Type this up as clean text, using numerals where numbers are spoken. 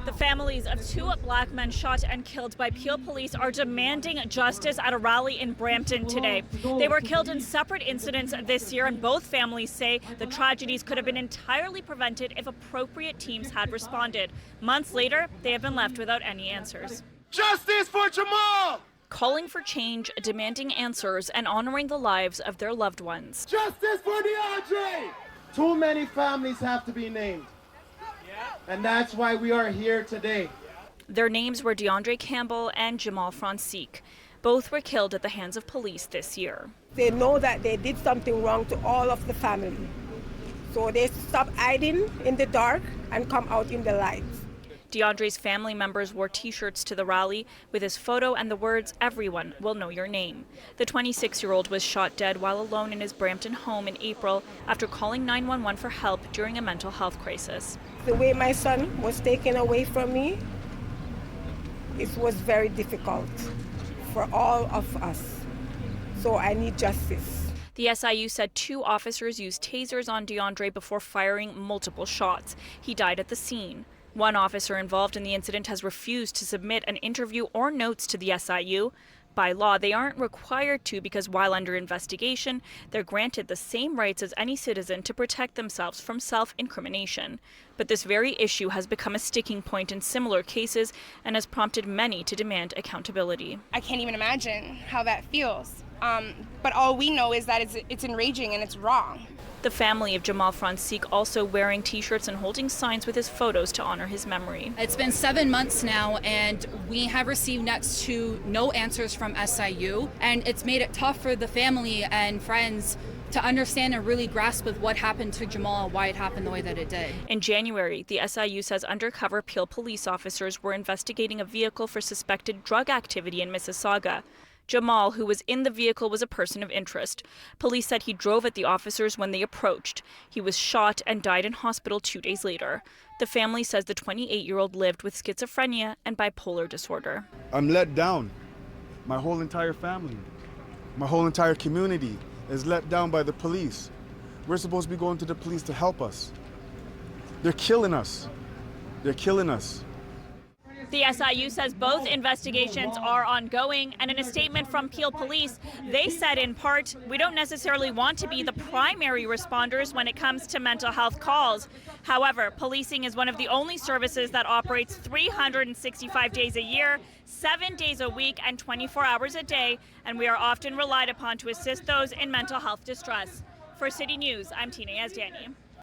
The families of two black men shot and killed by Peel police are demanding justice at a rally in Brampton today. They were killed in separate incidents this year, and both families say the tragedies could have been entirely prevented if appropriate teams had responded. Months later, they have been left without any answers. Justice for Jamal! Calling for change, demanding answers, and honoring the lives of their loved ones. Justice for DeAndre! Too many families have to be named. And that's why we are here today. Their names were DeAndre Campbell and Jamal Francisque. Both were killed at the hands of police this year. They know that they did something wrong to all of the family. So they stop hiding in the dark and come out in the light. DeAndre's family members wore T-shirts to the rally with his photo and the words, "Everyone will know your name." The 26-year-old was shot dead while alone in his Brampton home in April after calling 911 for help during a mental health crisis. The way my son was taken away from me, it was very difficult for all of us. So I need justice. The SIU said two officers used tasers on DeAndre before firing multiple shots. He died at the scene. One officer involved in the incident has refused to submit an interview or notes to the SIU. By law, they aren't required to because while under investigation, they're granted the same rights as any citizen to protect themselves from self-incrimination. But this very issue has become a sticking point in similar cases and has prompted many to demand accountability. I can't even imagine how that feels. But all we know is that it's enraging and it's wrong. The family of Jamal Francisque also wearing T-shirts and holding signs with his photos to honor his memory. It's been 7 months now, and we have received next to no answers from SIU, and it's made it tough for the family and friends to understand and really grasp with what happened to Jamal and why it happened the way that it did. In January, the SIU says undercover Peel police officers were investigating a vehicle for suspected drug activity in Mississauga. Jamal, who was in the vehicle, was a person of interest. Police said he drove at the officers when they approached. He was shot and died in hospital 2 days later. The family says the 28-year-old lived with schizophrenia and bipolar disorder. I'm let down. My whole entire family, my whole entire community is let down by the police. We're supposed to be going to the police to help us. They're killing us. They're killing us. The SIU says both investigations are ongoing, and in a statement from Peel Police, they said in part, "We don't necessarily want to be the primary responders when it comes to mental health calls. However, policing is one of the only services that operates 365 days a year, 7 days a week, and 24 hours a day, and we are often relied upon to assist those in mental health distress." For City News, I'm Tina Yazdani.